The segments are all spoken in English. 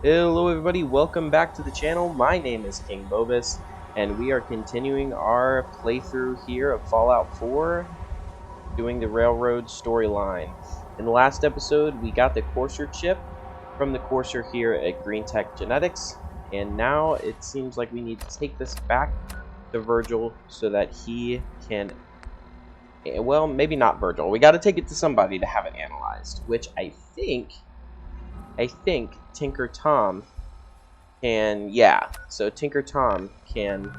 Hello everybody, welcome back to the channel. My name is King Bobus, and we are continuing our playthrough here of Fallout 4, doing the Railroad storyline. In the last episode, we got the Courser chip from the Courser here at Green Tech Genetics, and now it seems like we need to take this back to Virgil so that he can... Well, maybe not Virgil. We got to take it to somebody to have it analyzed, which I think Tinker Tom can, so Tinker Tom can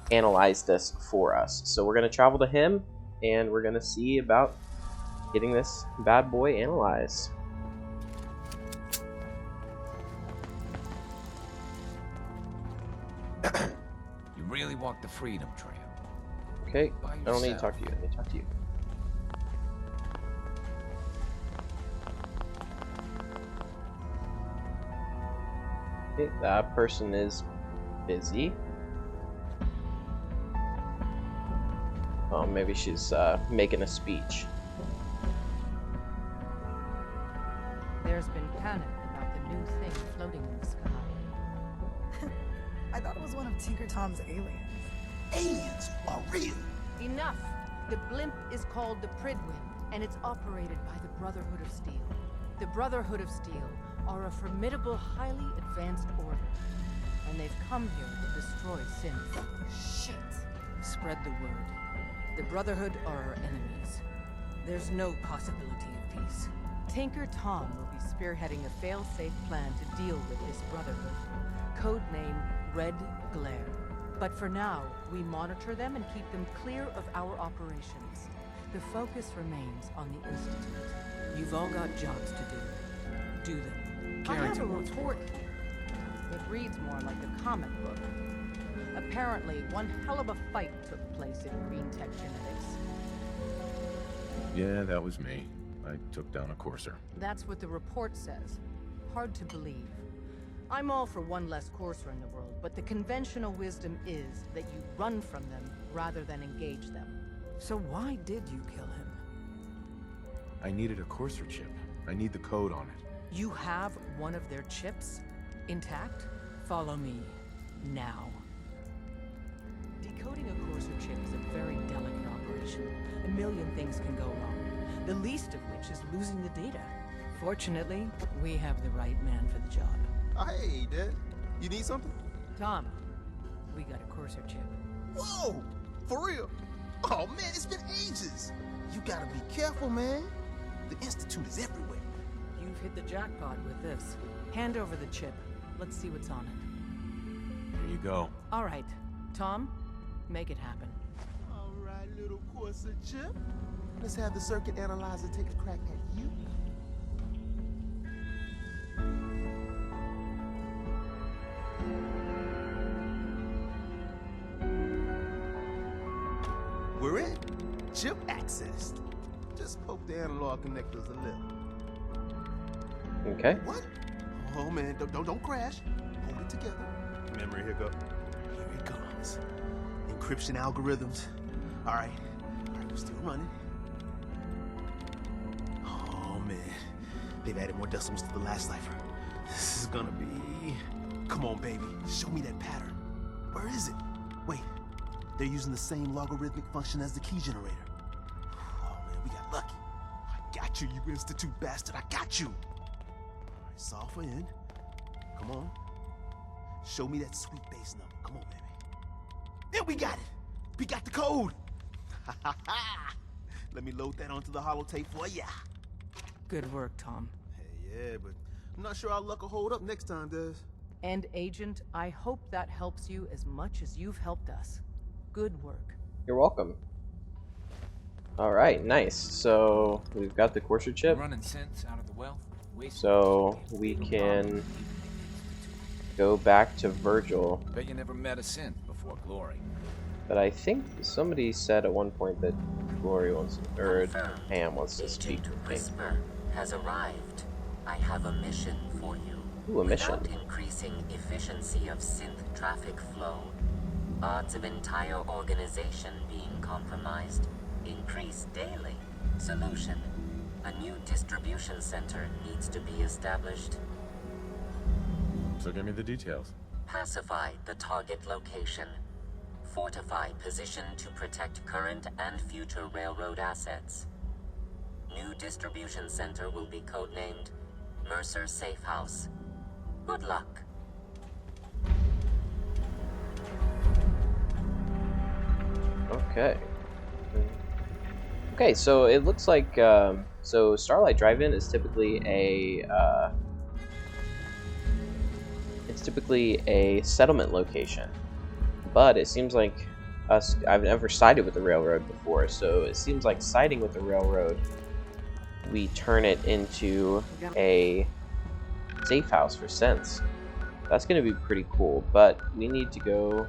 analyze this for us. So we're going to travel to him, and we're going to see about getting this bad boy analyzed. You really walked the freedom trail. Okay, I don't need to talk to you. I need to talk to you. Okay, that person is busy. Oh, maybe she's making a speech. There's been panic about the new thing floating in the sky. I thought it was one of Tinker Tom's aliens. Aliens are real. Enough! The blimp is called the Pridwin, and it's operated by the Brotherhood of Steel. The Brotherhood of Steel are a formidable, highly advanced order, and they've come here to destroy synths. Shit. Spread the word. The Brotherhood are our enemies. There's no possibility of peace. Tinker Tom will be spearheading a fail-safe plan to deal with this Brotherhood. Codename Red Glare. But for now, we monitor them and keep them clear of our operations. The focus remains on the Institute. You've all got jobs to do. Do them. I have a report. It reads more like a comic book. Apparently, one hell of a fight took place in Green Tech Genetics. Yeah, that was me. I took down a Courser. That's what the report says. Hard to believe. I'm all for one less Courser in the world, but the conventional wisdom is that you run from them rather than engage them. So why did you kill him? I needed a Courser chip. I need the code on it. You have one of their chips intact? Follow me now. Decoding a Courser chip is a very delicate operation. A million things can go wrong, the least of which is losing the data. Fortunately, we have the right man for the job. Hey, Dad. You need something? Tom, we got a Courser chip. Whoa! For real? Oh, man, it's been ages. You gotta be careful, man. The Institute is everywhere. You've hit the jackpot with this. Hand over the chip. Let's see what's on it. Here you go. All right, Tom, make it happen. All right, little Courser chip. Let's have the circuit analyzer take a crack at you. We're in. Chip accessed. Just poke the analog connectors a little. Okay. What? Oh man, don't crash. Hold it together. Memory hiccup. Here it comes. Encryption algorithms. All right, we're still running. Oh man, they've added more decimals to the last cipher. This is gonna be... Come on, baby, show me that pattern. Where is it? Wait, they're using the same logarithmic function as the key generator. Oh man, we got lucky. I got you, you Institute bastard. I got you. Solve for n. Come on. Show me that sweet base number. Come on, baby. Yeah, we got it. We got the code. Let me load that onto the holotape for ya. Good work, Tom. Hey, yeah, but I'm not sure our luck will hold up next time, Des. And Agent, I hope that helps you as much as you've helped us. Good work. You're welcome. Alright, nice. So, we've got the Courser chip. Running sense out of the wealth. So, we can go back to Virgil. Bet you never met a synth before Glory. But I think somebody said at one point that Glory wants, or Ham wants to speak Agent to me. Whisper has arrived. I have a mission for you. Ooh, a mission. Without increasing efficiency of synth traffic flow, odds of entire organization being compromised increase daily. Solution: a new distribution center needs to be established. So give me the details. Pacify the target location. Fortify position to protect current and future railroad assets. New distribution center will be codenamed Mercer Safe House. Good luck. Okay. Okay, so it looks like so Starlight Drive-In is typically a settlement location, but it seems like I've never sided with the railroad before, so it seems like siding with the railroad, we turn it into a safe house for synths. That's going to be pretty cool, but we need to go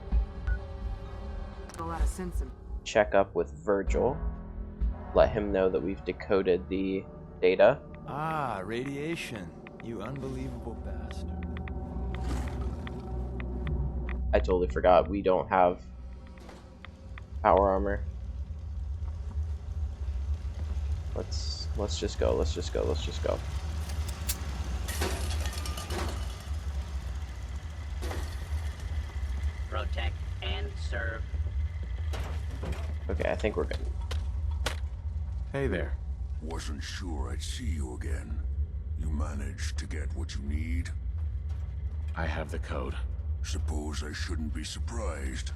A lot of sense in. check up with Virgil, let him know that we've decoded the data. Ah, radiation. You unbelievable bastard. I totally forgot we don't have power armor. Let's just go. Let's just go. Protect and serve. Okay, I think we're good. Hey there. Wasn't sure I'd see you again. You managed to get what you need? I have the code. Suppose I shouldn't be surprised.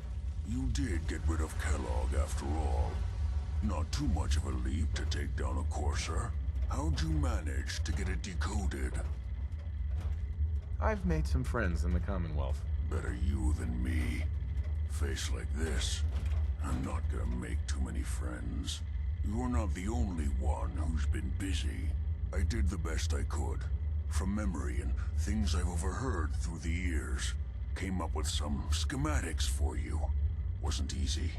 You did get rid of Kellogg after all. Not too much of a leap to take down a Courser. How'd you manage to get it decoded? I've made some friends in the Commonwealth. Better you than me. Face like this, I'm not gonna make too many friends. You're not the only one who's been busy. I did the best I could. From memory and things I've overheard through the years. Came up with some schematics for you. Wasn't easy.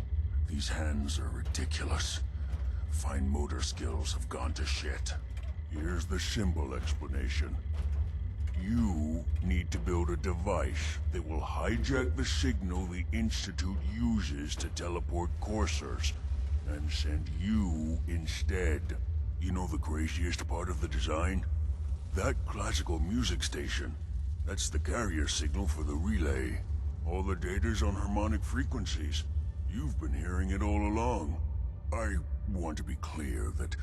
These hands are ridiculous. Fine motor skills have gone to shit. Here's the simple explanation. You need to build a device that will hijack the signal the Institute uses to teleport coursers, and send you instead. You know the craziest part of the design? That classical music station. That's the carrier signal for the relay. All the data's on harmonic frequencies. You've been hearing it all along. I want to be clear that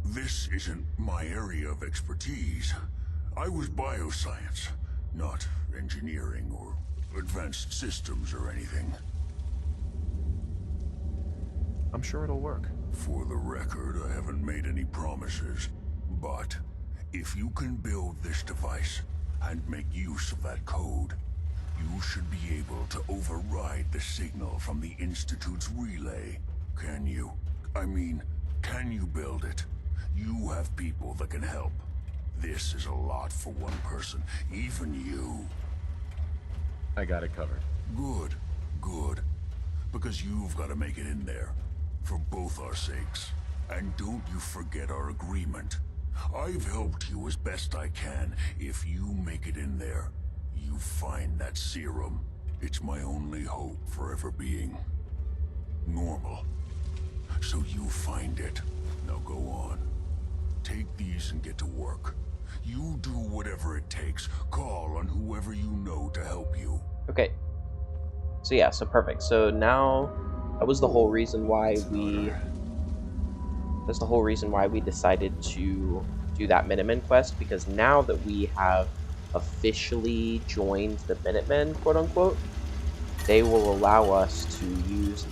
this isn't my area of expertise. I was bioscience, not engineering or advanced systems or anything. I'm sure it'll work. For the record, I haven't made any promises, but if you can build this device and make use of that code, you should be able to override the signal from the Institute's relay. Can you? I mean, can you build it? You have people that can help. This is a lot for one person, even you. I got it covered. Good, good. Because you've got to make it in there. For both our sakes. And don't you forget our agreement. I've helped you as best I can. If you make it in there, you find that serum. It's my only hope for ever being normal. So you find it. Now go on. Take these and get to work. You do whatever it takes. Call on whoever you know to help you. Okay. So yeah, so perfect. So now that was the whole reason why we decided to do that Minutemen quest, because now that we have officially joined the Minutemen, quote unquote, they will allow us to use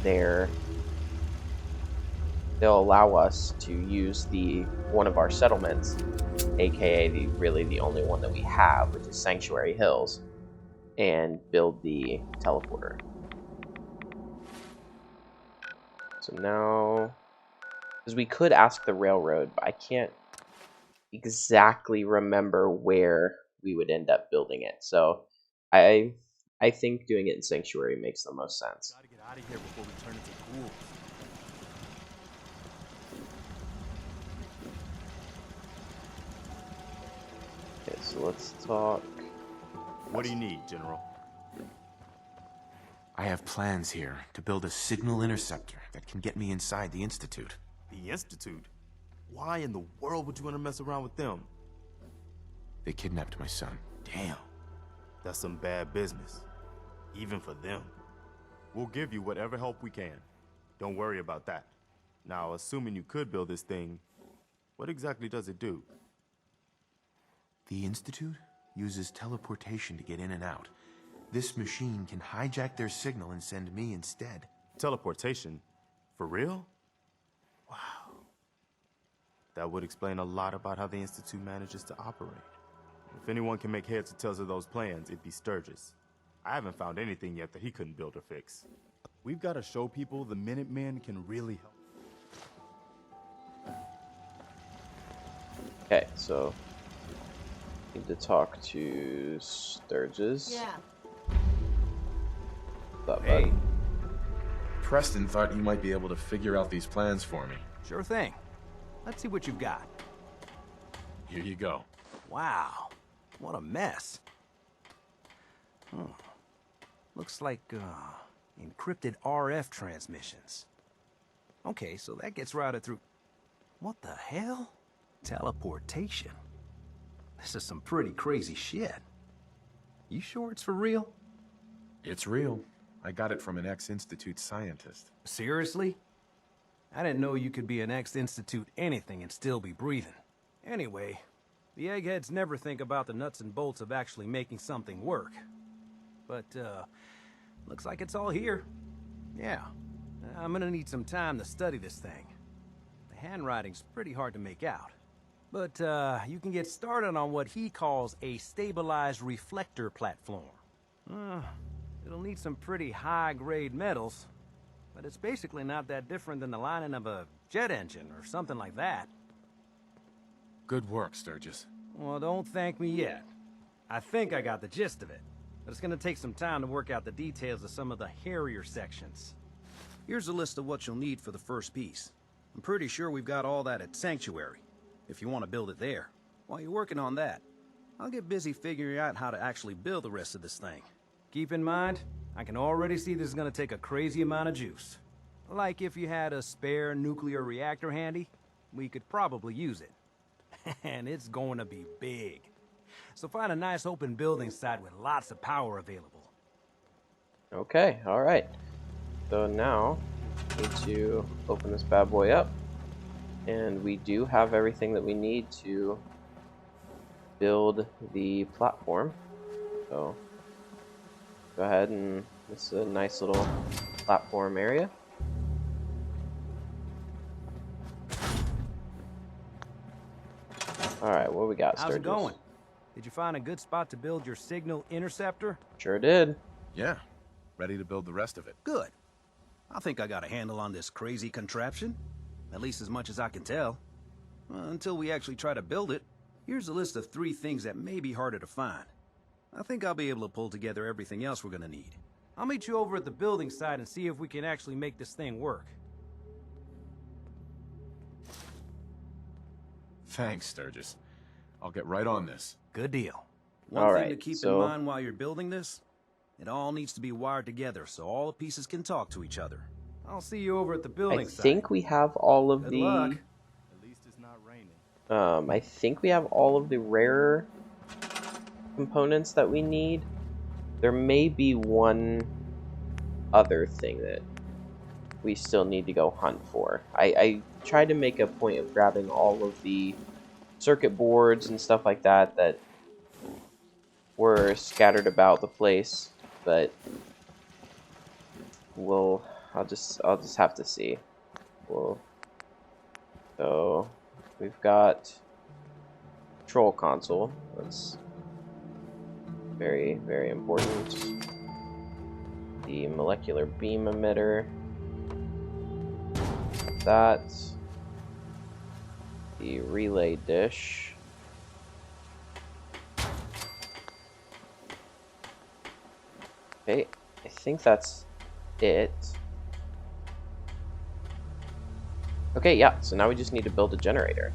one of our settlements, aka the only one that we have, which is Sanctuary Hills, and build the teleporter. So now, because we could ask the railroad, but I can't exactly remember where we would end up building it. So I think doing it in Sanctuary makes the most sense. Gotta get out of here before we turn into ghouls. Okay, so let's talk. What do you need, General? I have plans here to build a signal interceptor that can get me inside the Institute. The Institute? Why in the world would you want to mess around with them? They kidnapped my son. Damn. That's some bad business. Even for them. We'll give you whatever help we can. Don't worry about that. Now, assuming you could build this thing, what exactly does it do? The Institute uses teleportation to get in and out. This machine can hijack their signal and send me instead. Teleportation? For real? Wow. That would explain a lot about how the Institute manages to operate. If anyone can make heads or tails of those plans, it'd be Sturgis. I haven't found anything yet that he couldn't build or fix. We've got to show people the Minutemen can really help. Okay, so need to talk to Sturgis. Yeah. What's up, Hey. bud? Preston thought you might be able to figure out these plans for me. Sure thing. Let's see what you've got. Here you go. Wow, what a mess. Looks like, encrypted RF transmissions. Okay, so that gets routed through... What the hell? Teleportation. This is some pretty crazy shit. You sure it's for real? It's real. I got it from an ex-Institute scientist. Seriously? I didn't know you could be an ex-Institute anything and still be breathing. Anyway, the eggheads never think about the nuts and bolts of actually making something work. But, looks like it's all here. Yeah, I'm gonna need some time to study this thing. The handwriting's pretty hard to make out. But, you can get started on what he calls a stabilized reflector platform. It'll need some pretty high-grade metals, but it's basically not that different than the lining of a jet engine or something like that. Good work, Sturgis. Well, don't thank me yet. I think I got the gist of it, but it's gonna take some time to work out the details of some of the hairier sections. Here's a list of what you'll need for the first piece. I'm pretty sure we've got all that at Sanctuary, if you want to build it there. While you're working on that, I'll get busy figuring out how to actually build the rest of this thing. Keep in mind, I can already see this is gonna take a crazy amount of juice. Like if you had a spare nuclear reactor handy, we could probably use it. And it's going to be big. So find a nice open building site with lots of power available. Okay, alright. So now, need to open this bad boy up. And we do have everything that we need to build the platform. So, go ahead and this is a nice little platform area. Alright, what we got, How's it Sturgis? going? Did you find a good spot to build your signal interceptor? Sure did. Yeah, ready to build the rest of it. Good. I think I got a handle on this crazy contraption. At least as much as I can tell. Until we actually try to build it, here's a list of 3 things that may be harder to find. I think I'll be able to pull together everything else we're gonna need. I'll meet you over at the building site and see if we can actually make this thing work. Thanks, Sturgis. I'll get right on this. Good deal. One All thing right, to keep so- in mind while you're building this, it all needs to be wired together so all the pieces can talk to each other. I'll see you over at the I building site. think we have all of Good the luck. At least it's not raining. I think we have all of the rarer components that we need. There may be one other thing that we still need to go hunt for. I tried to make a point of grabbing all of the circuit boards and stuff like that that were scattered about the place, but I'll just have to see. So we've got control console. That's very, very important. The molecular beam emitter. That. The relay dish. Okay, I think that's it. Okay, yeah, so now we just need to build a generator.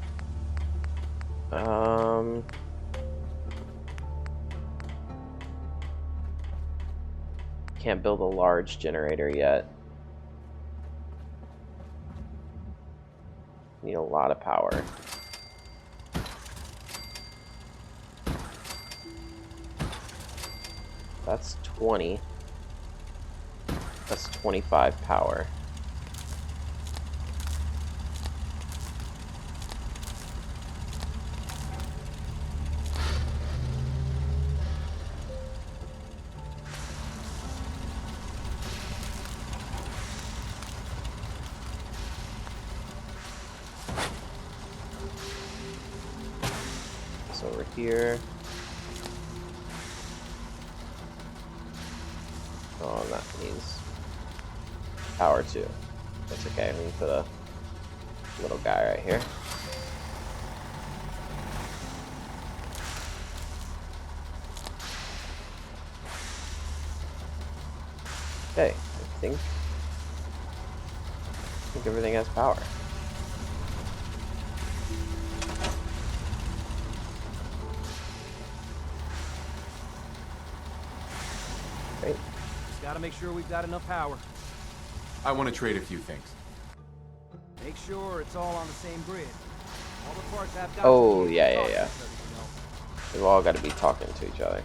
Can't build a large generator yet. Need a lot of power. That's 20. That's 25 power. It's over here. Oh, that needs power too. That's okay. We can put a little guy right here. Okay, I think everything has power. Great. Just gotta make sure we've got enough power. I want to trade a few things. Make sure it's all on the same grid. All the parts have got Oh, to be yeah. talking to each other, you know. We've all got to be talking to each other.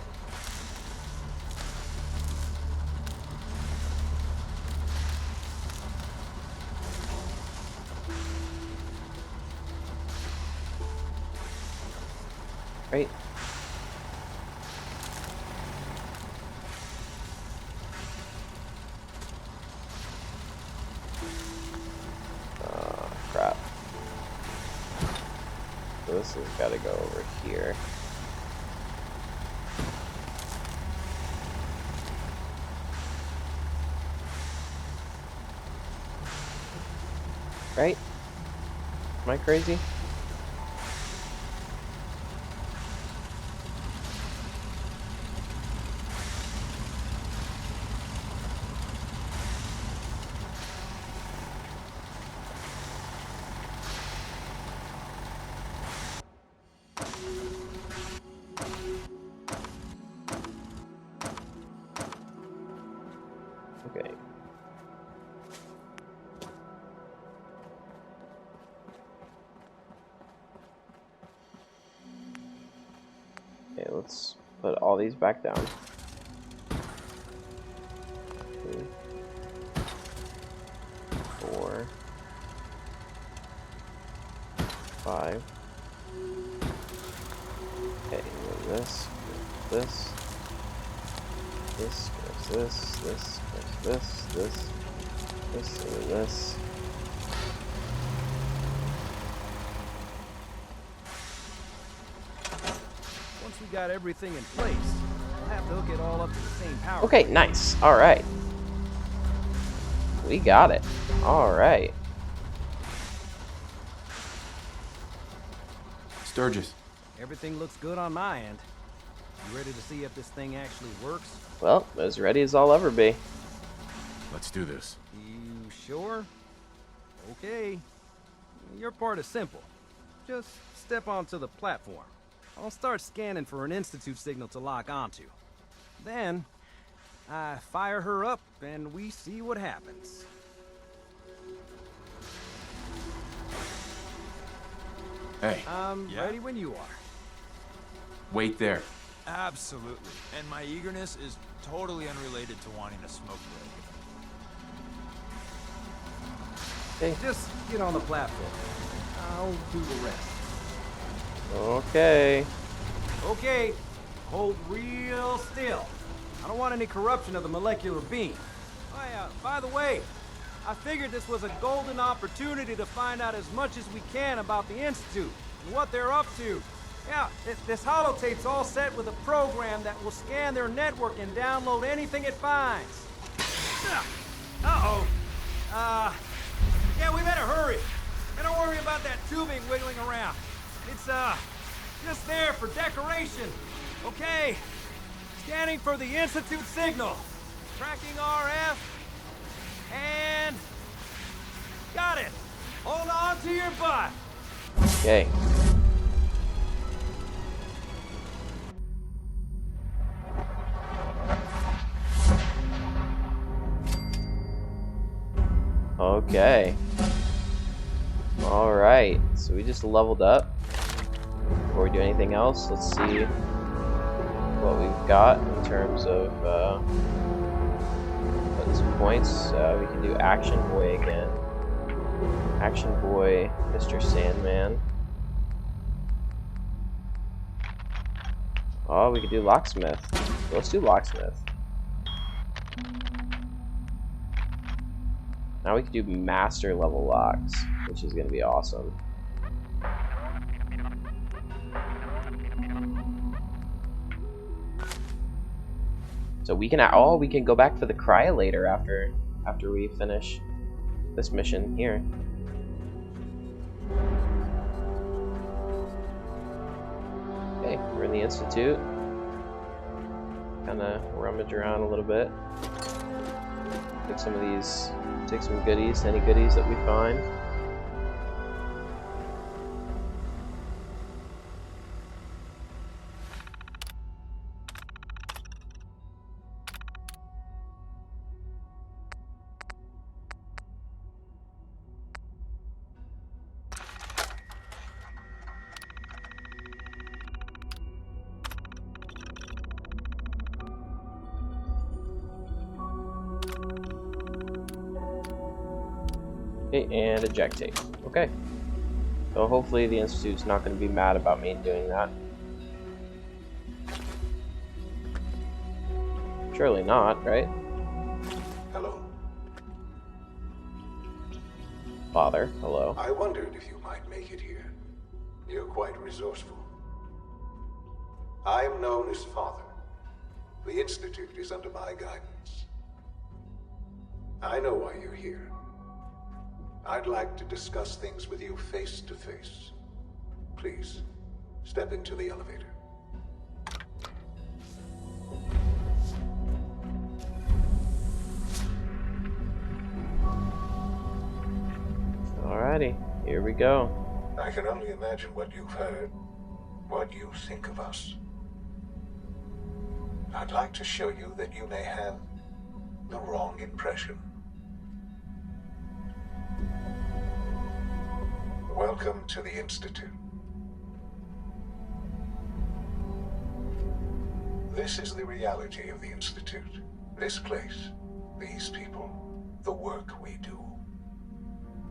Right. Crap. So this has got to go over here. Right? Am I crazy? Okay. Okay, let's put all these back down. 2, 4, 5. Okay, move this, this, this goes this goes this, and this. Once we got everything in place, we'll have to hook it all up to the same power. Okay, nice. All right. We got it. All right. Sturgis. Everything looks good on my end. You ready to see if this thing actually works? Well, as ready as I'll ever be. Let's do this. You sure? Okay. Your part is simple. Just step onto the platform. I'll start scanning for an Institute signal to lock onto. Then, I fire her up and we see what happens. Hey, I'm ready when you are. wait there. Absolutely. And my eagerness is totally unrelated to wanting a smoke break. Okay. Just get on the platform. I'll do the rest. Okay. Okay, hold real still. I don't want any corruption of the molecular beam. Oh yeah, by the way, I figured this was a golden opportunity to find out as much as we can about the Institute and what they're up to. Yeah, this holotape's all set with a program that will scan their network and download anything it finds. Uh-oh. Yeah, we better hurry. And don't worry about that tubing wiggling around. It's, just there for decoration. Okay. Scanning for the Institute signal. Tracking RF. And... got it. Hold on to your butt. Okay. Okay. Alright, so we just leveled up. Before we do anything else, let's see what we've got in terms of putting some points. We can do Action Boy again. Action Boy, Mr. Sandman. Oh, we could do Locksmith. Let's do Locksmith. Now we can do Master level locks, which is going to be awesome. So we can go back for the Cryolator after we finish this mission here. Okay, we're in the Institute. Kind of rummage around a little bit. Take some of these, take some goodies, any goodies that we find. Okay, and eject tape. Okay. So hopefully the Institute's not going to be mad about me doing that. Surely not, right? Hello. Father, hello. I wondered if you might make it here. You're quite resourceful. I am known as Father. The Institute is under my guidance. I know why you're here. I'd like to discuss things with you face to face. Please, step into the elevator. Alrighty, here we go. I can only imagine what you've heard, what you think of us. I'd like to show you that you may have the wrong impression. Welcome to the Institute. This is the reality of the Institute. This place, these people, the work we do.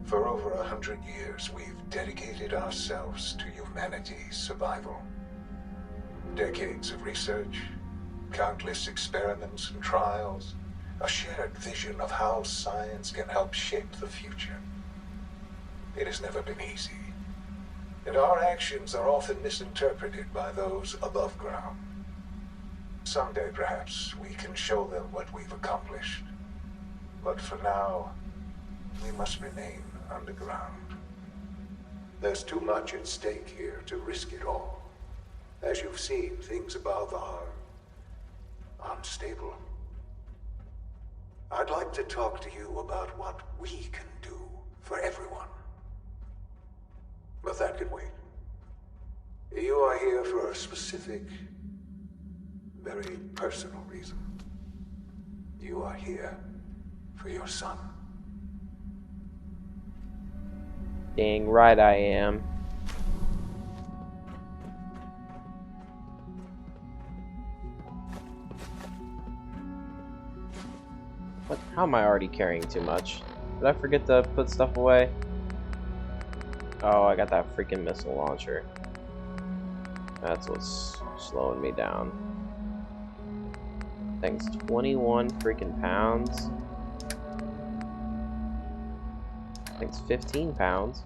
For over 100 years, we've dedicated ourselves to humanity's survival. Decades of research, countless experiments and trials, a shared vision of how science can help shape the future. It has never been easy, and our actions are often misinterpreted by those above ground. Someday, perhaps, we can show them what we've accomplished. But for now, we must remain underground. There's too much at stake here to risk it all. As you've seen, things above are unstable. I'd like to talk to you about what we can do for everyone. But that can wait. You are here for a specific, very personal reason. You are here for your son. Dang right I am. What? How am I already carrying too much? Did I forget to put stuff away? Oh, I got that freaking missile launcher. That's what's slowing me down. Thing's 21 freaking pounds. Thing's 15 pounds.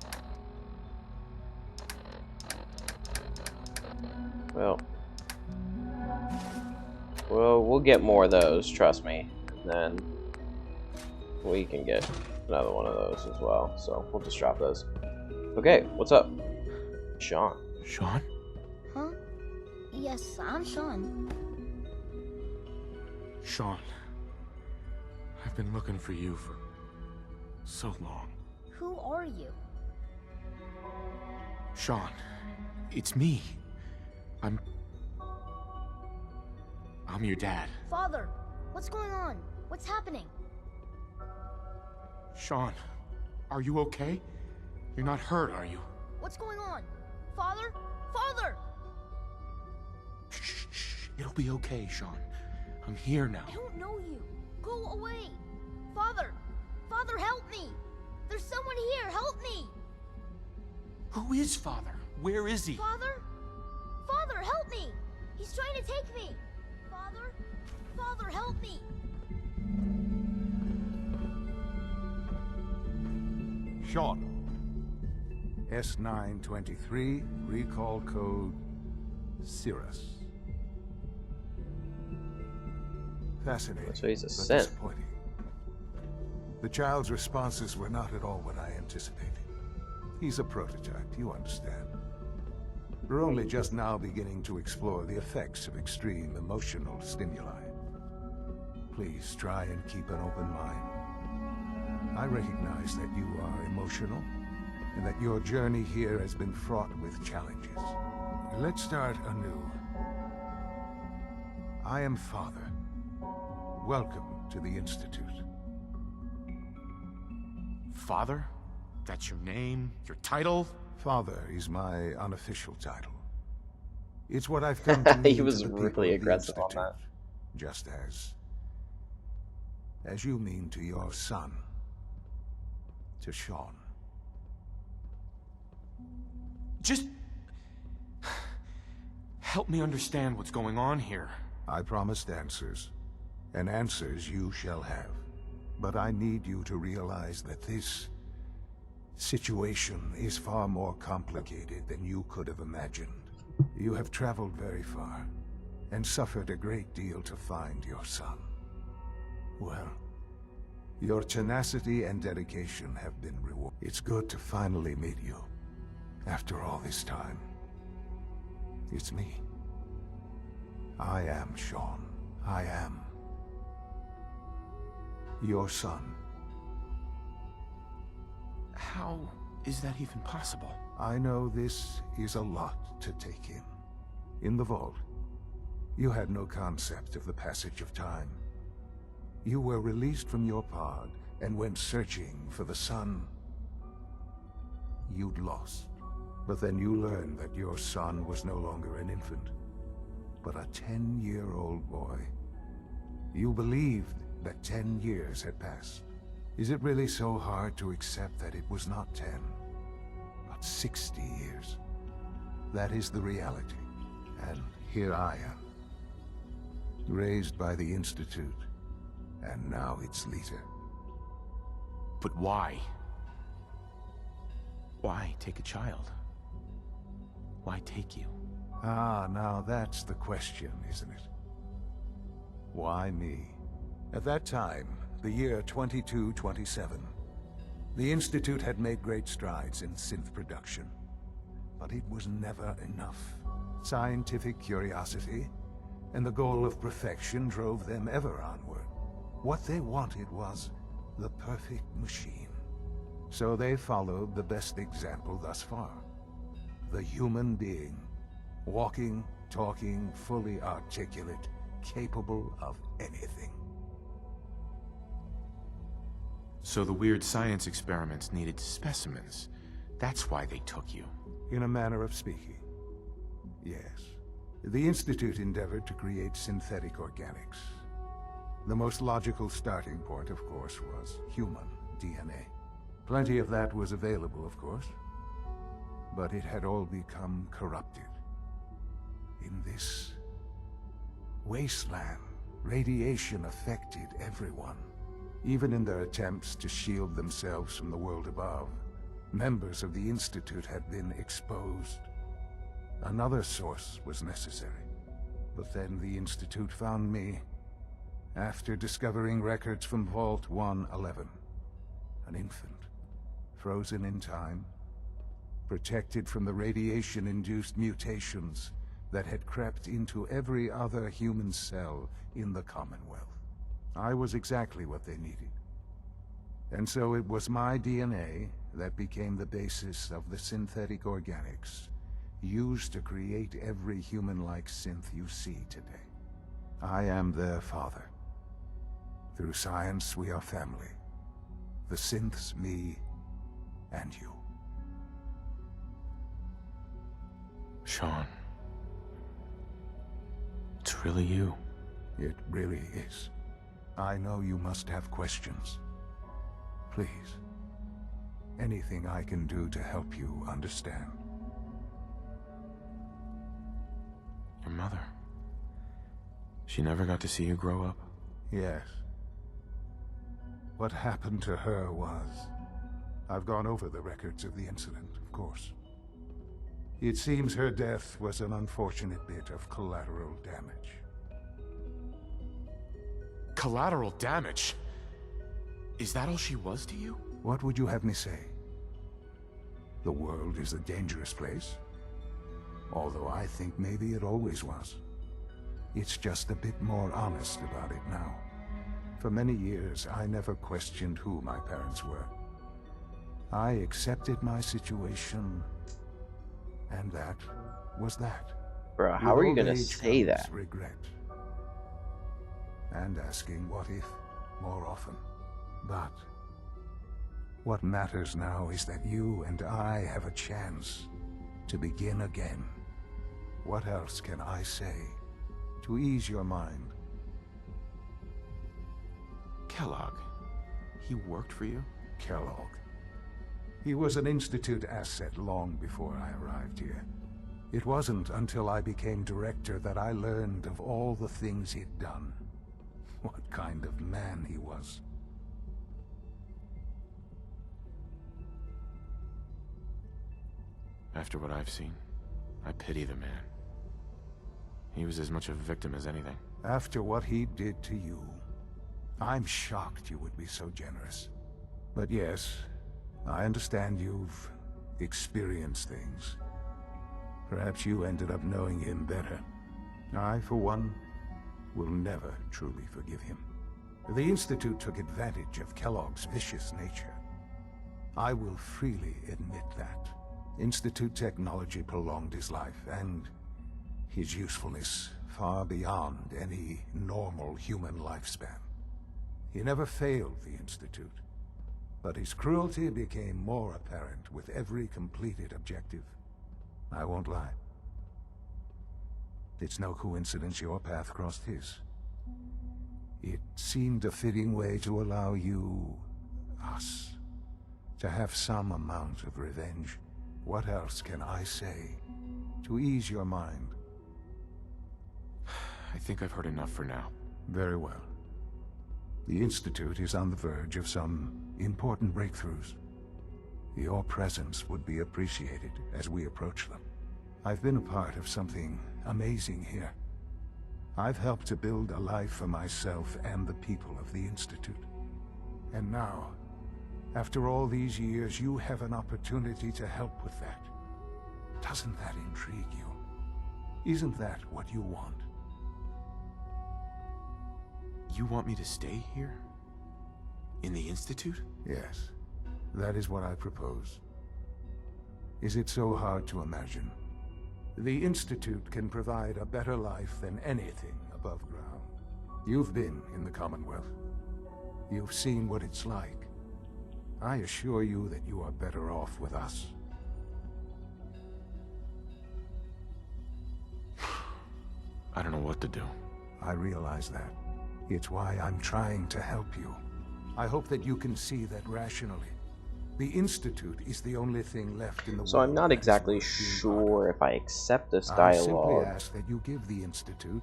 Well, we'll get more of those, trust me. And then we can get another one of those as well. So we'll just drop those. Okay, what's up? Sean. Sean? Huh? Yes, I'm Sean. Sean. I've been looking for you for so long. Who are you? Sean, it's me. I'm your dad. Father, what's going on? What's happening? Sean, are you okay? You're not hurt, are you? What's going on? Father? Father! Shh, shh, It'll be okay, Sean. I'm here now. I don't know you. Go away. Father! Father, help me! There's someone here, help me! Who is Father? Where is he? Father? Father, help me! He's trying to take me! Father? Father, help me! Sean. S923, recall code Cirrus. Fascinating, So he's a but synth. disappointing. The child's responses were not at all what I anticipated. He's a prototype, you understand. We're only just now beginning to explore the effects of extreme emotional stimuli. Please try and keep an open mind. I recognize that you are emotional, and that your journey here has been fraught with challenges. Let's start anew. I am Father. Welcome to the Institute. Father? That's your name? Your title? Father is my unofficial title. It's what I've come to mean He was to the really people of the aggressive on Institute. that. Just as you mean to your son, to Sean. Just... help me understand what's going on here. I promised answers, and answers you shall have. But I need you to realize that this situation is far more complicated than you could have imagined. You have traveled very far, and suffered a great deal to find your son. Well, your tenacity and dedication have been rewarded. It's good to finally meet you, after all this time. It's me. I am Sean. I am your son. How is that even possible? I know this is a lot to take in. In the vault, you had no concept of the passage of time. You were released from your pod and went searching for the son you'd lost. But then you learned that your son was no longer an infant, but a 10-year-old boy. You believed that 10 years had passed. Is it really so hard to accept that it was not 10, but 60 years? That is the reality. And here I am, raised by the Institute, and now its leader. But why? Why take a child? Why take you? Ah, now that's the question, isn't it? Why me? At that time, the year 2227, the Institute had made great strides in synth production. But it was never enough. Scientific curiosity and the goal of perfection drove them ever onward. What they wanted was the perfect machine. So they followed the best example thus far. The human being. Walking, talking, fully articulate, capable of anything. So the weird science experiments needed specimens. That's why they took you. In a manner of speaking, yes. The Institute endeavored to create synthetic organics. The most logical starting point, of course, was human DNA. Plenty of that was available, of course, but it had all become corrupted. In this wasteland, radiation affected everyone. Even in their attempts to shield themselves from the world above, members of the Institute had been exposed. Another source was necessary. But then the Institute found me, after discovering records from Vault 111. An infant, frozen in time, protected from the radiation-induced mutations that had crept into every other human cell in the Commonwealth. I was exactly what they needed. And so it was my DNA that became the basis of the synthetic organics used to create every human-like synth you see today. I am their father. Through science, we are family. The synths, me, and you. Sean. It's It's really you. It really is. I know you must have questions. Please, anything I can do to help you understand. Your mother. She never got to see you grow up? Yes. What happened to her was... I've gone over the records of the incident, of course. It seems her death was an unfortunate bit of collateral damage. Collateral damage? Is that all she was to you? What would you have me say? The world is a dangerous place? Although I think maybe it always was. It's just a bit more honest about it now. For many years, I never questioned who my parents were. I accepted my situation, and that was that. Bro, how are you gonna say that? Regret. And asking what if more often. But what matters now is that you and I have a chance to begin again. What else can I say to ease your mind? Kellogg. He worked for you? Kellogg. He was an Institute asset long before I arrived here. It wasn't until I became director that I learned of all the things he'd done. What kind of man he was. After what I've seen, I pity the man. He was as much a victim as anything. After what he did to you, I'm shocked you would be so generous. But yes, I understand you've experienced things. Perhaps you ended up knowing him better. I, for one, will never truly forgive him. The Institute took advantage of Kellogg's vicious nature. I will freely admit that. Institute technology prolonged his life, and his usefulness far beyond any normal human lifespan. He never failed the Institute, but his cruelty became more apparent with every completed objective. I won't lie. It's no coincidence your path crossed his. It seemed a fitting way to allow you, us, to have some amount of revenge. What else can I say to ease your mind? I think I've heard enough for now. Very well. The Institute is on the verge of some important breakthroughs. Your presence would be appreciated as we approach them. I've been a part of something amazing here. I've helped to build a life for myself and the people of the Institute. And now, after all these years, you have an opportunity to help with that. Doesn't that intrigue you? Isn't that what you want? You want me to stay here? In the Institute? Yes. That is what I propose. Is it so hard to imagine? The Institute can provide a better life than anything above ground. You've been in the Commonwealth. You've seen what it's like. I assure you that you are better off with us. I don't know what to do. I realize that. It's why I'm trying to help you. I hope that you can see that rationally. The Institute is the only thing left in the world. So I'm not exactly sure if I accept this I simply dialogue. ask that you give the Institute.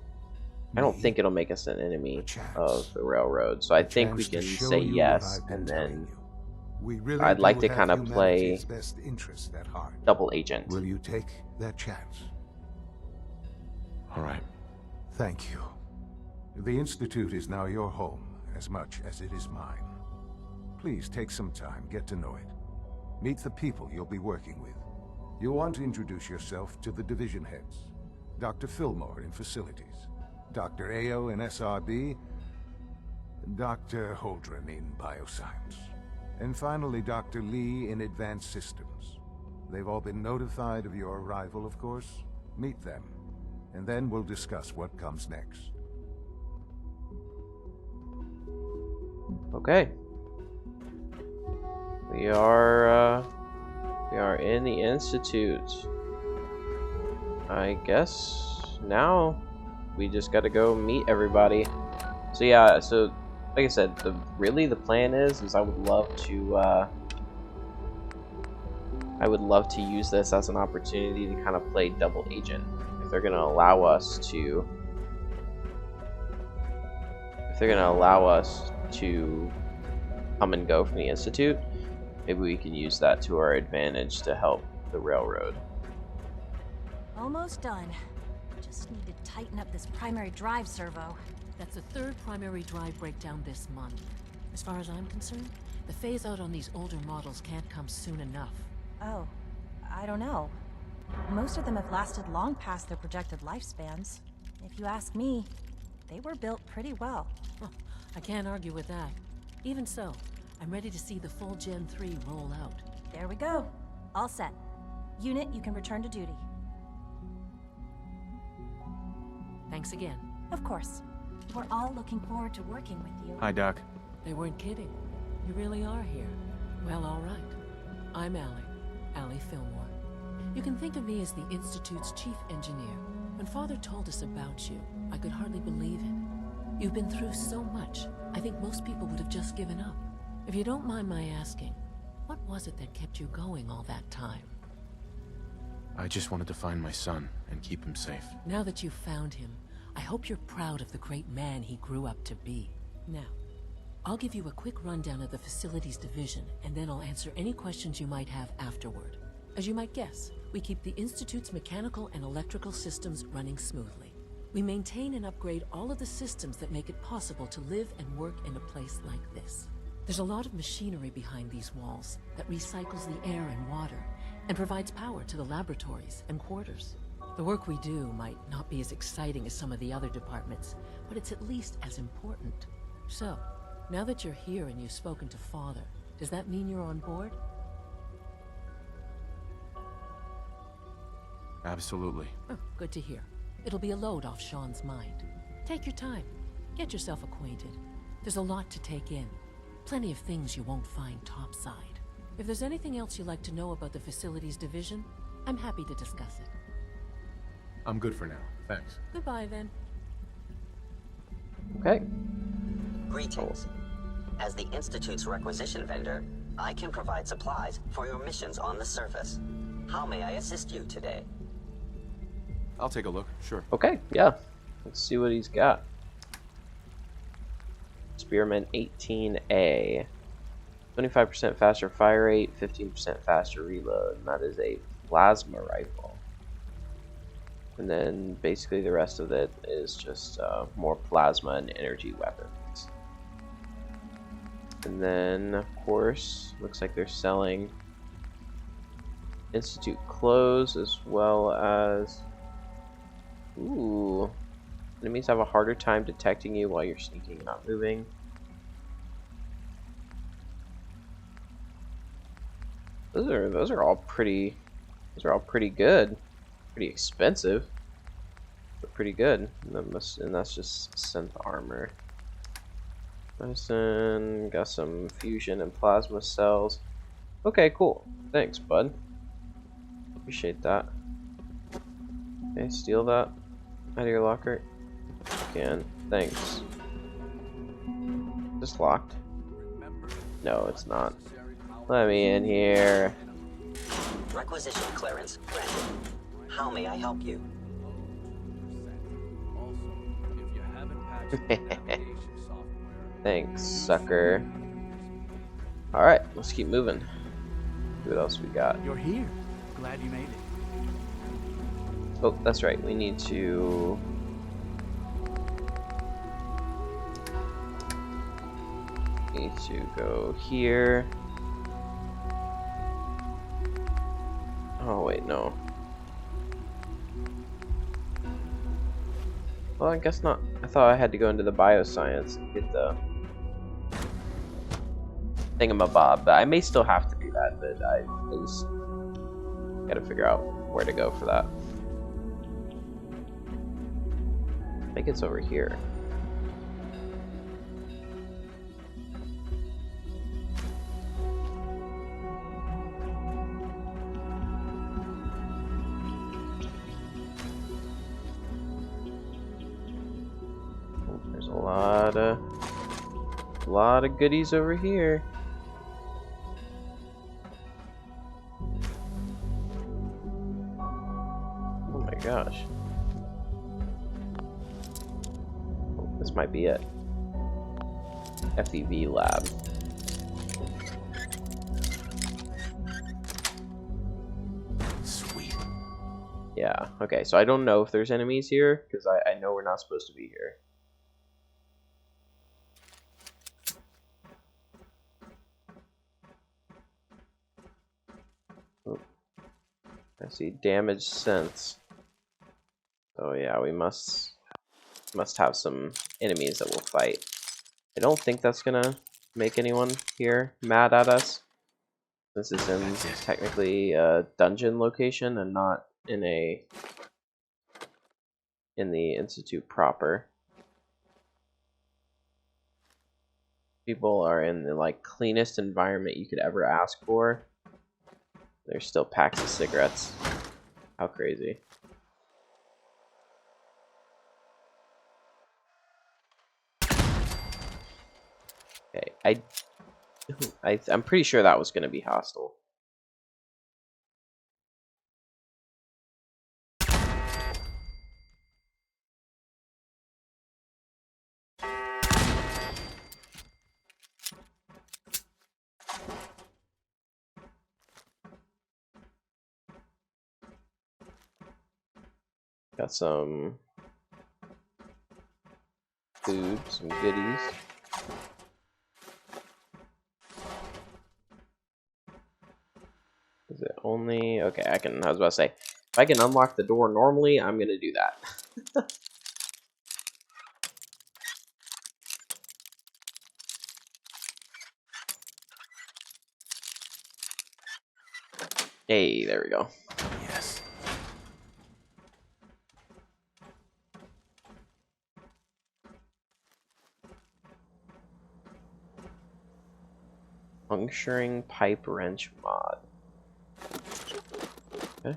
I don't think it'll make us an enemy of the railroad, so I think we can say yes, and then I'd like to kind of play double agent. Will you take that chance? All right. Thank you. The Institute is now your home as much as it is mine. Please take some time, get to know it. Meet the people you'll be working with. You'll want to introduce yourself to the division heads. Dr. Fillmore in Facilities, Dr. Ao in SRB, Dr. Holdren in Bioscience, and finally Dr. Lee in Advanced Systems. They've all been notified of your arrival, of course. Meet them, and then we'll discuss what comes next. Okay. We are in the Institute. I guess now we just got to go meet everybody. So yeah, so like I said, the plan is I would love to use this as an opportunity to kind of play double agent. If they're gonna allow us to come and go from the Institute, maybe we can use that to our advantage to help the railroad. Almost done. Just need to tighten up this primary drive servo. That's the third primary drive breakdown this month. As far as I'm concerned, the phase out on these older models can't come soon enough. Oh, I don't know. Most of them have lasted long past their projected lifespans. If you ask me, they were built pretty well. I can't argue with that. Even so, I'm ready to see the full Gen 3 roll out. There we go. All set. Unit, you can return to duty. Thanks again. Of course. We're all looking forward to working with you. Hi, Doc. They weren't kidding. You really are here. Well, all right. I'm Allie Fillmore. You can think of me as the Institute's chief engineer. When Father told us about you, I could hardly believe it. You've been through so much, I think most people would have just given up. If you don't mind my asking, what was it that kept you going all that time? I just wanted to find my son and keep him safe. Now that you've found him, I hope you're proud of the great man he grew up to be. Now, I'll give you a quick rundown of the Facilities Division, and then I'll answer any questions you might have afterward. As you might guess, we keep the Institute's mechanical and electrical systems running smoothly. We maintain and upgrade all of the systems that make it possible to live and work in a place like this. There's a lot of machinery behind these walls that recycles the air and water and provides power to the laboratories and quarters. The work we do might not be as exciting as some of the other departments, but it's at least as important. So, now that you're here and you've spoken to Father, does that mean you're on board? Absolutely. Oh, good to hear. It'll be a load off Sean's mind. Take your time. Get yourself acquainted. There's a lot to take in. Plenty of things you won't find topside. If there's anything else you'd like to know about the Facilities Division, I'm happy to discuss it. I'm good for now. Thanks. Goodbye, then. Okay. Greetings. As the Institute's requisition vendor, I can provide supplies for your missions on the surface. How may I assist you today? I'll take a look, sure. Okay, yeah. Let's see what he's got. Spearman 18A. 25% faster fire rate, 15% faster reload. And that is a plasma rifle. And then basically the rest of it is just more plasma and energy weapons. And then, of course, looks like they're selling Institute clothes as well as... Ooh. Enemies have a harder time detecting you while you're sneaking and not moving. Those are all pretty good. Pretty expensive, but pretty good. And that's just synth armor. Medicine, got some fusion and plasma cells. Okay, cool. Thanks, bud. Appreciate that. Okay, steal that out of your locker. Again, thanks. Just locked? No, it's not. Let me in here. Requisition clearance granted. How may I help you? Thanks, sucker. Alright, let's keep moving. See what else we got. You're here. Glad you made it. Oh, that's right. We need to... go here. Oh, wait, no. Well, I guess not. I thought I had to go into the bioscience and get the thingamabob, but I may still have to do that, but I just gotta figure out where to go for that. I think it's over here. lot of goodies over here. Oh my gosh. Oh, this might be it. FEV lab. Sweet. Yeah, okay, so I don't know if there's enemies here, because I know we're not supposed to be here. Oh, I see damaged sense. Oh yeah, we must have some enemies that we'll fight. I don't think that's gonna make anyone here mad at us, since it's in technically a dungeon location and not in the Institute proper. People are in the like cleanest environment you could ever ask for. There's still packs of cigarettes. How crazy. Okay, I'm pretty sure that was going to be hostile. Got some food, some goodies. Is it only... Okay, I was about to say, if I can unlock the door normally, I'm gonna do that. Hey, there we go. Yes. Puncturing pipe wrench mod. Okay.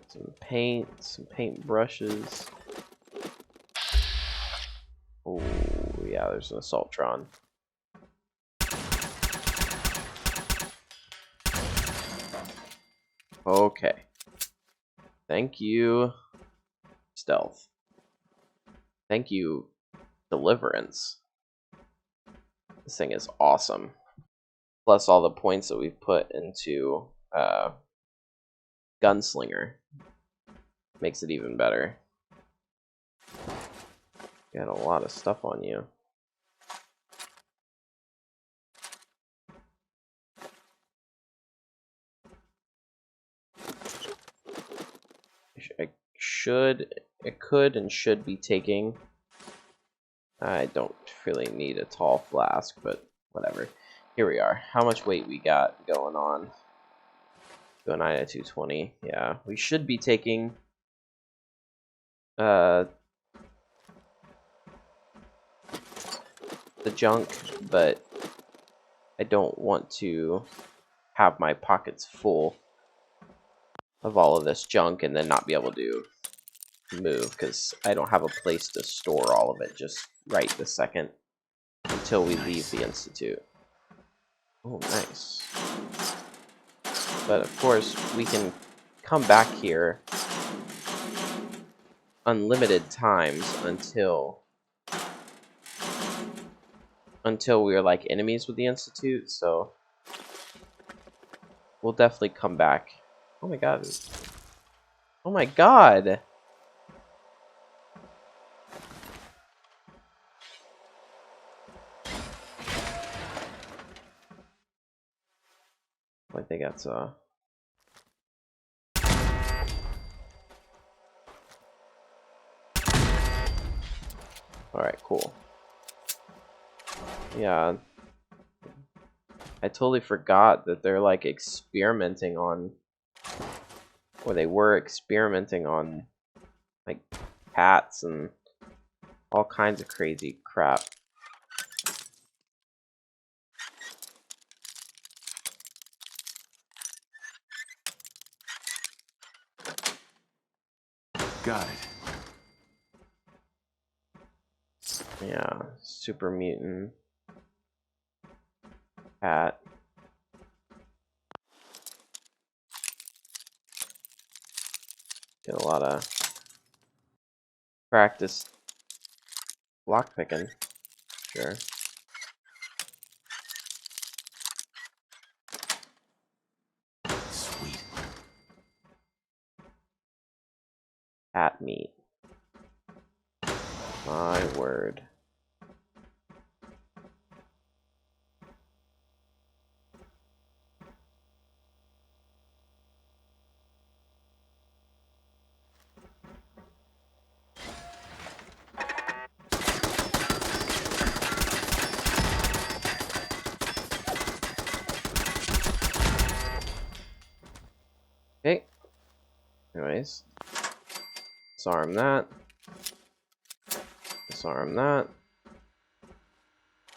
Some paint brushes. Oh, yeah, there's an Assaultron. Okay. Thank you, stealth. Thank you, deliverance. This thing is awesome. Plus all the points that we've put into Gunslinger. Makes it even better. Got a lot of stuff on you. It could and should be taking. I don't really need a tall flask, but whatever. Here we are. How much weight we got going on? 209 at 220. Yeah, we should be taking the junk, but I don't want to have my pockets full of all of this junk and then not be able to move, because I don't have a place to store all of it just right this second until we leave the Institute. Oh, nice. But of course, we can come back here unlimited times until we're like enemies with the Institute, so we'll definitely come back. Oh my god. Oh my god! I think that's Alright, cool. Yeah. I totally forgot that they're like experimenting on, or they were experimenting on like cats and all kinds of crazy crap. Got it. Yeah, super mutant. Hat. Get a lot of practice lockpicking. Sure. Sweet. Hat meat. My word. Okay. Anyways. Disarm that. Disarm that.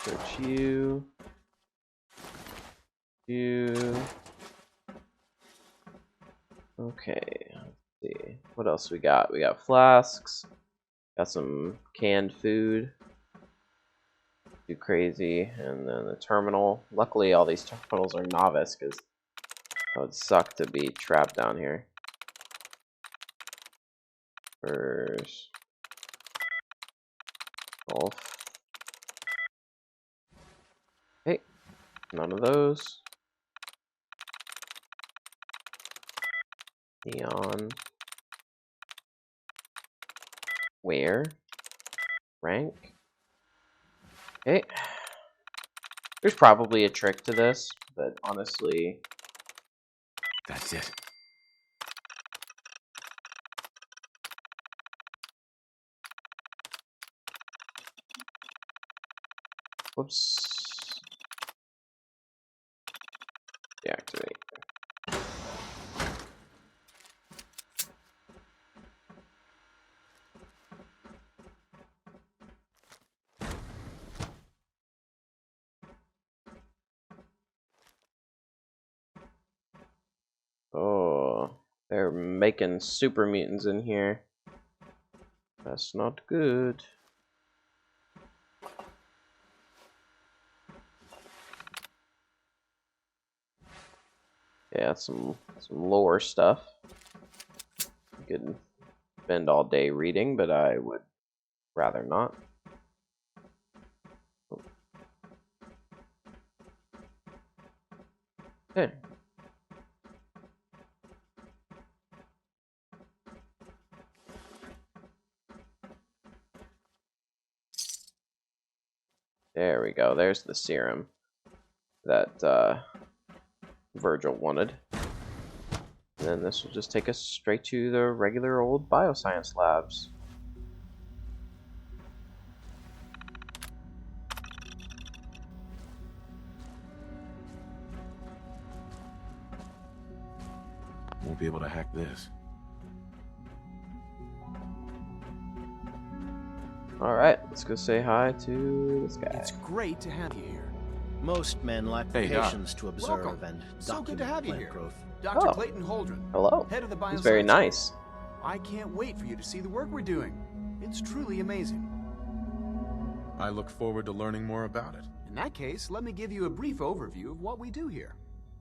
Search you. You. Okay. Let's see. What else we got? We got flasks. Got some canned food. Too crazy. And then the terminal. Luckily, all these terminals are novice because it would suck to be trapped down here. First. Golf. Hey. None of those. Neon. Where? Rank. Okay. There's probably a trick to this, but honestly... That's it. Whoops. Deactivate. Oh, they're making super mutants in here. That's not good. Yeah, some lore stuff. You could spend all day reading, but I would rather not. Okay. There we go. There's the serum that Virgil wanted. And then this will just take us straight to the regular old bioscience labs. Won't be able to hack this. Alright, let's go say hi to this guy. It's great to have you here. Most men lack the Hey, Doc. patience to observe and So good to document have you plant here. growth. Dr. Oh. Clayton Holdren. Hello. Head of the He's very bioscience nice. group. I can't wait for you to see the work we're doing. It's truly amazing. I look forward to learning more about it. In that case, let me give you a brief overview of what we do here.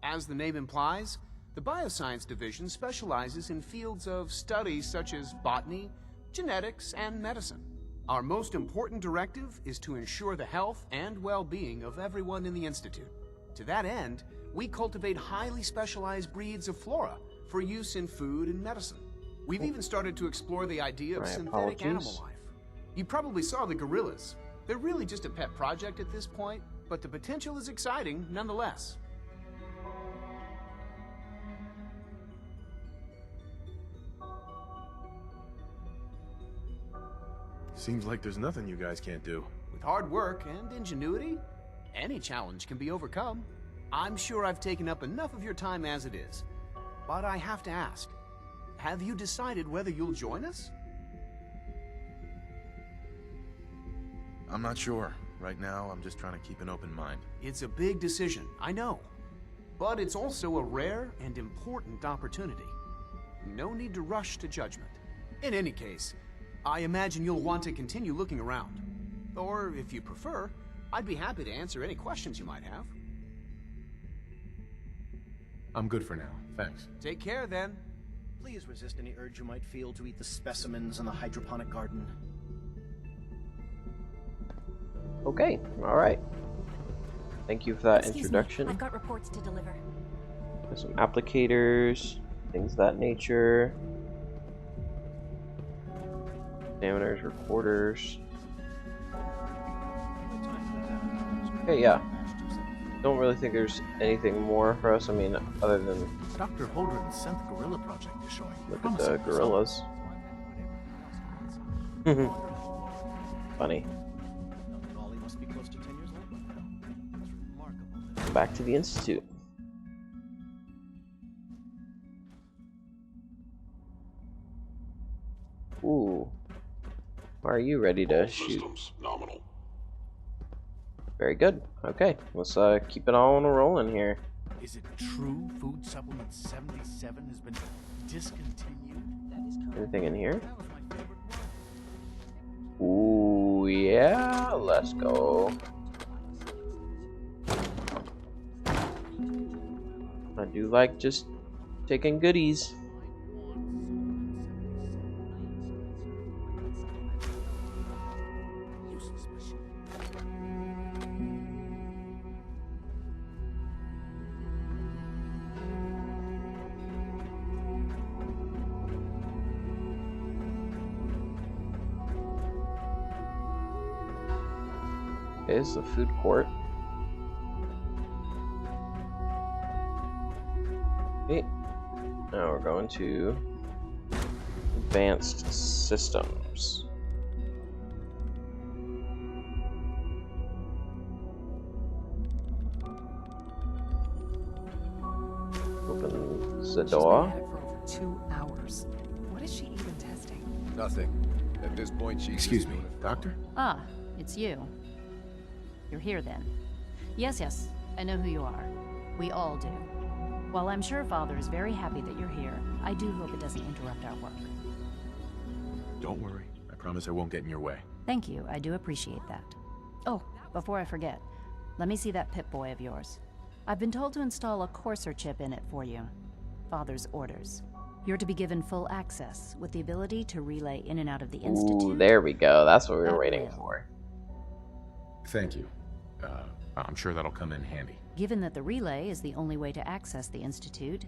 As the name implies, the Bioscience Division specializes in fields of study such as botany, genetics, and medicine. Our most important directive is to ensure the health and well-being of everyone in the Institute. To that end, we cultivate highly specialized breeds of flora for use in food and medicine. We've even started to explore the idea of My synthetic animal apologies. life. You probably saw the gorillas. They're really just a pet project at this point, but the potential is exciting nonetheless. Seems like there's nothing you guys can't do. With hard work and ingenuity, any challenge can be overcome. I'm sure I've taken up enough of your time as it is, but I have to ask, have you decided whether you'll join us? I'm not sure. Right now, I'm just trying to keep an open mind. It's a big decision, I know, but it's also a rare and important opportunity. No need to rush to judgment. In any case, I imagine you'll want to continue looking around. Or, if you prefer, I'd be happy to answer any questions you might have. I'm good for now, thanks. Take care, then. Please resist any urge you might feel to eat the specimens in the hydroponic garden. Okay, alright. Thank you for that Excuse introduction. me, I've got reports to deliver. There's some applicators, things of that nature. Examiners, recorders. Okay, yeah. Don't really think there's anything more for us. I mean, other than Dr. Holdren's synth gorilla project is showing. look at the gorillas. Funny. Ollie must be close to 10 years old by now. It's remarkable. Back to the Institute. Ooh. Are you ready to shoot? Systems nominal. Very good. Okay, let's keep it all on a rolling here. Is it true food supplement 77 has been discontinued? Anything in here? Ooh, yeah, let's go. I do like just taking goodies. Okay, this is the food court. Okay, now we're going to advanced systems. Open the door. She's been at it for over 2 hours. What is she even testing? Nothing. At this point, she Excuse me, doctor? Ah, it's you. You're here then. Yes, I know who you are. We all do. While I'm sure Father is very happy that you're here, I do hope it doesn't interrupt our work. Don't worry. I promise I won't get in your way. Thank you, I do appreciate that. Oh, before I forget, let me see that Pip-Boy of yours. I've been told to install a Courser chip in it for you. Father's orders. You're to be given full access, with the ability to relay in and out of the Institute. Ooh, there we go. That's what we were waiting for. Thank you. I'm sure that'll come in handy. Given that the relay is the only way to access the Institute,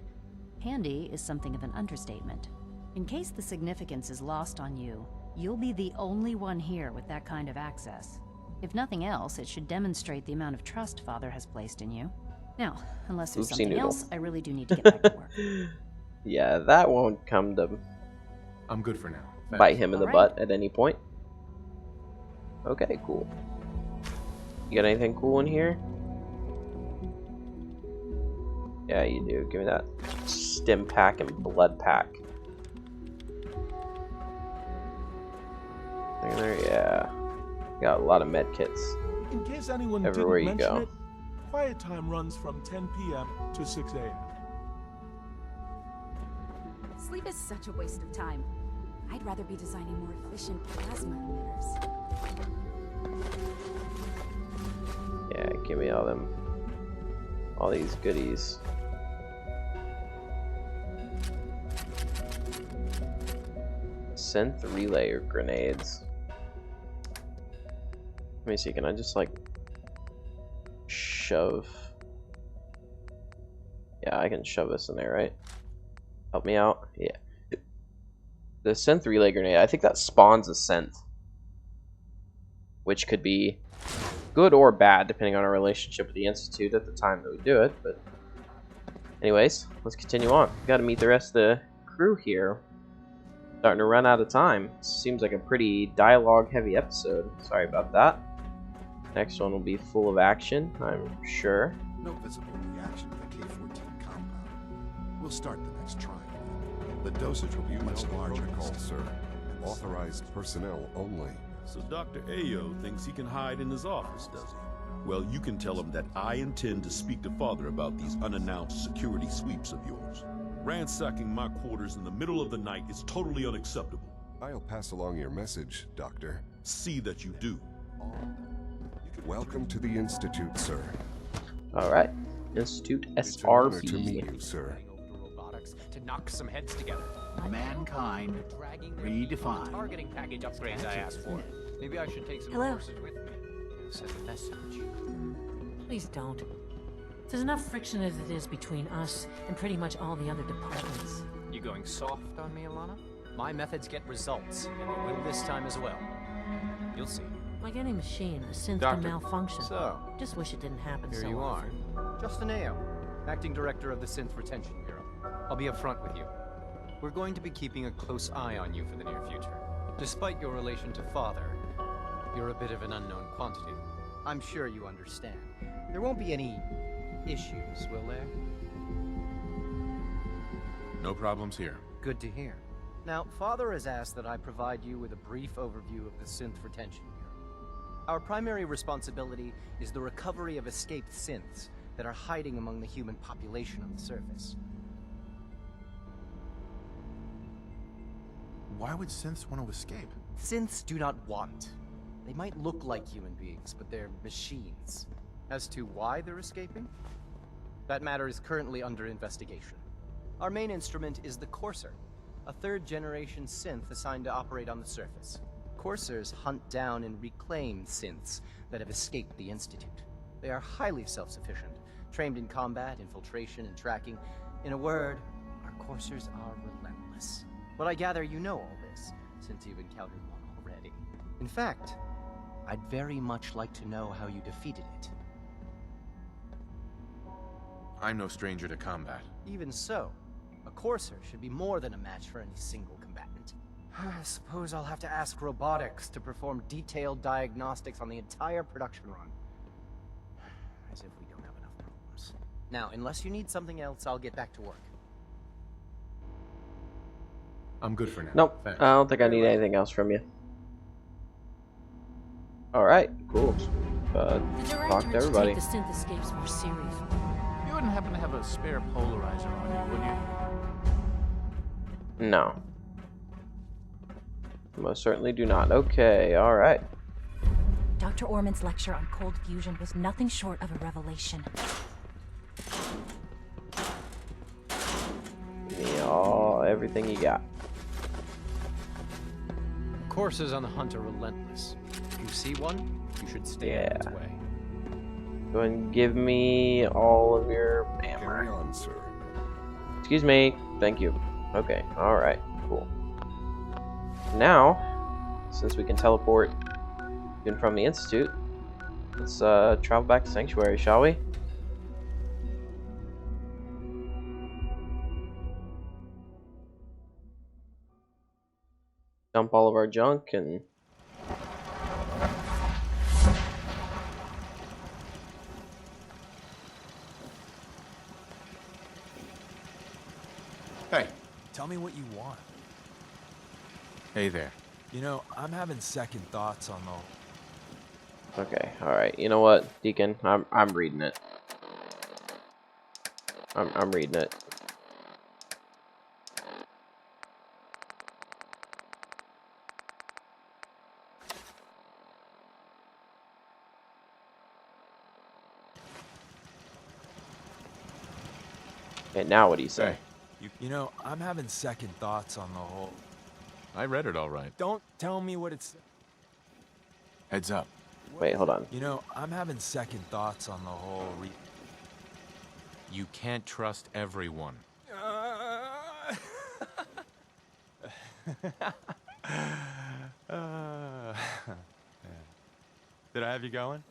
handy is something of an understatement. In case the significance is lost on you, you'll be the only one here with that kind of access. If nothing else, it should demonstrate the amount of trust Father has placed in you. Now, unless there's something else, I really do need to get back to work. Yeah, that won't come to I'm good for now. Thanks. bite him in the butt at any point. Okay, cool. You got anything cool in here? Yeah, you do. Give me that stim pack and blood pack. There, yeah. Got a lot of med kits. In case anyone everywhere didn't you mention go. it, quiet time runs from 10 p.m. to 6 a.m. Sleep is such a waste of time. I'd rather be designing more efficient plasma emitters. Yeah, give me all these goodies. Synth relay grenades. Let me see, can I just like shove? Yeah, I can shove this in there, right? Help me out. Yeah. The synth relay grenade, I think that spawns a synth, which could be good or bad depending on our relationship with the Institute at the time that we do it. But anyways, let's continue on. Got to meet the rest of the crew here. Starting to run out of time. Seems like a pretty dialogue heavy episode. Sorry about that. Next one will be full of action, I'm sure. No visible reaction to the K-14 compound. We'll start the next trial. The dosage will be much larger, sir. Authorized personnel only. So Dr. Ayo thinks he can hide in his office, does he? Well, you can tell him that I intend to speak to Father about these unannounced security sweeps of yours. Ransacking my quarters in the middle of the night is totally unacceptable. I'll pass along your message, Doctor. See that you do. Welcome to the Institute, sir. Alright. Institute It's an honor to SRV. meet you, sir. Robotics to knock some heads together. Mankind redefined. Targeting package upgrades I asked for. Maybe I should take some Hello. courses with me. Send a message. Please don't. There's enough friction as it is between us and pretty much all the other departments. You going soft on me, Alana? My methods get results, and they will this time as well. You'll see. Like any machine, a synth Doctor. can malfunction. So, just wish it didn't happen here so you often. are. Justin Ayo, Acting Director of the Synth Retention Bureau. I'll be upfront with you. We're going to be keeping a close eye on you for the near future. Despite your relation to Father, you're a bit of an unknown quantity. I'm sure you understand. There won't be any issues, will there? No problems here. Good to hear. Now, Father has asked that I provide you with a brief overview of the Synth Retention Bureau. Our primary responsibility is the recovery of escaped synths that are hiding among the human population on the surface. Why would synths want to escape? Synths do not want. They might look like human beings, but they're machines. As to why they're escaping? That matter is currently under investigation. Our main instrument is the Courser, a third-generation synth assigned to operate on the surface. Coursers hunt down and reclaim synths that have escaped the Institute. They are highly self-sufficient, trained in combat, infiltration, and tracking. In a word, our Coursers are relentless. But I gather you know all this, since you've encountered one already. In fact, I'd very much like to know how you defeated it. I'm no stranger to combat. Even so, a Courser should be more than a match for any single combatant. I suppose I'll have to ask robotics to perform detailed diagnostics on the entire production run. As if we don't have enough problems. Now, unless you need something else, I'll get back to work. I'm good for now. Nope. Thanks. I don't think I need anything else from you. Alright, cool. The Talk director to to everybody. take the synth escapes more seriously. You wouldn't happen to have a spare polarizer on you, would you? No. Most certainly do not. Okay, alright. Dr. Orman's lecture on cold fusion was nothing short of a revelation. Give me everything you got. Coursers on the hunt are relentless. If you see one, you should stay out of its way. Go ahead and give me all of your ammo. Carry on, sir. Excuse me. Thank you. Okay, alright, cool. Now, since we can teleport in from the Institute, let's travel back to Sanctuary, shall we? Dump all of our junk and... Hey. Tell me what you want. Hey there. You know, I'm having second thoughts on the... Okay, alright. You know what, Deacon? I'm reading it. I'm reading it. Okay, now what do you say? You know, I'm having second thoughts on the whole... I read it all right. Don't tell me what it's... Heads up. Wait, hold on. You know, I'm having second thoughts on the whole You can't trust everyone. Did I have you going?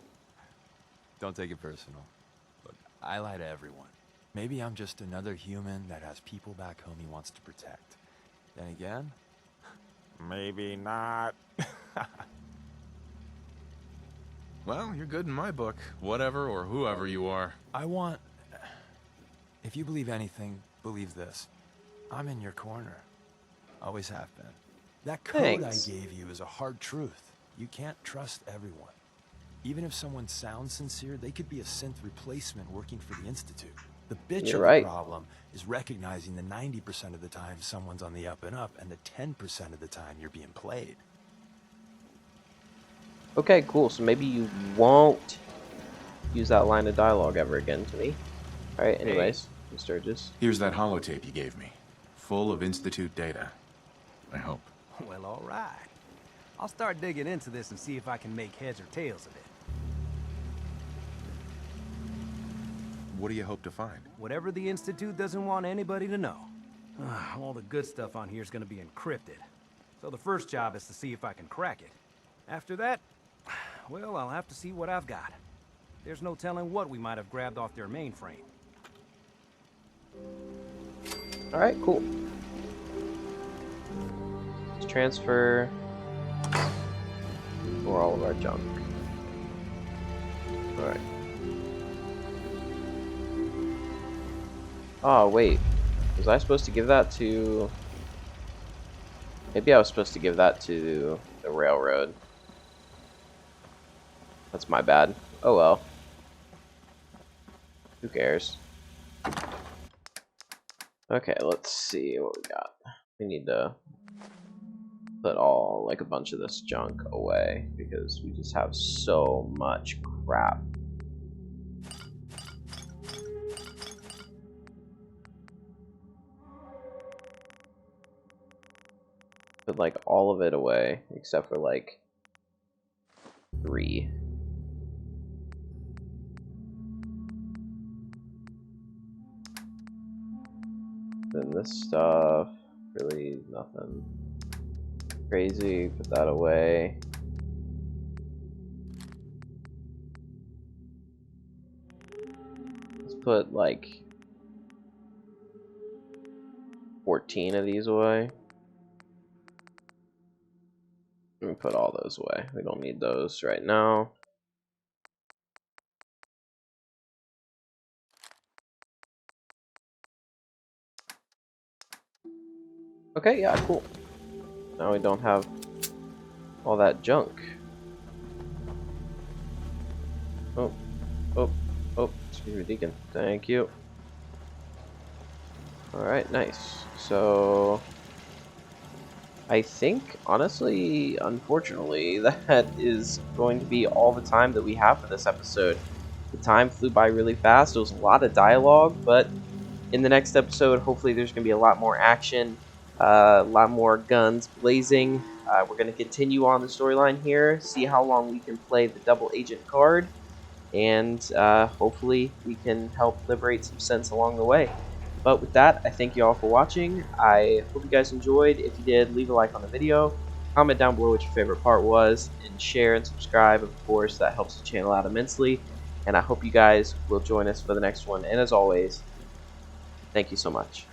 Don't take it personal. Look, I lie to everyone. Maybe I'm just another human that has people back home he wants to protect. Then again, maybe not. Well, you're good in my book. Whatever or whoever you are. I want... If you believe anything, believe this. I'm in your corner. Always have been. That code Thanks. I gave you is a hard truth. You can't trust everyone. Even if someone sounds sincere, they could be a synth replacement working for the Institute. The bitch You're of right. the problem is recognizing the 90% of the time someone's on the up and up, and the 10% of the time you're being played. Okay, cool. So maybe you won't use that line of dialogue ever again to me. Alright, anyways, Mr. Sturgis. Here's that holotape you gave me, full of Institute data. I hope. Well, all right. I'll start digging into this and see if I can make heads or tails of it. What do you hope to find? Whatever the Institute doesn't want anybody to know. All the good stuff on here is going to be encrypted. So the first job is to see if I can crack it. After that, well, I'll have to see what I've got. There's no telling what we might have grabbed off their mainframe. Alright, cool. Let's transfer for all of our junk. Alright. Oh, wait. Was I supposed to give that to... Maybe I was supposed to give that to the railroad. That's my bad. Oh well. Who cares? Okay, let's see what we got. We need to put a bunch of this junk away because we just have so much crap. Put like all of it away except for like 3. Then this stuff, really nothing crazy. Put that away. Let's put like 14 of these away. Let me put all those away. We don't need those right now. Okay, yeah, cool. Now we don't have all that junk. Oh, excuse me, Deacon. Thank you. Alright, nice. So, I think, honestly, unfortunately, that is going to be all the time that we have for this episode. The time flew by really fast. There was a lot of dialogue, but in the next episode, hopefully there's going to be a lot more action, a lot more guns blazing. We're going to continue on the storyline here, see how long we can play the double agent card, and hopefully we can help liberate some sense along the way. But with that, I thank you all for watching. I hope you guys enjoyed. If you did, leave a like on the video, comment down below what your favorite part was, and share and subscribe. Of course, that helps the channel out immensely. And I hope you guys will join us for the next one. And as always, thank you so much.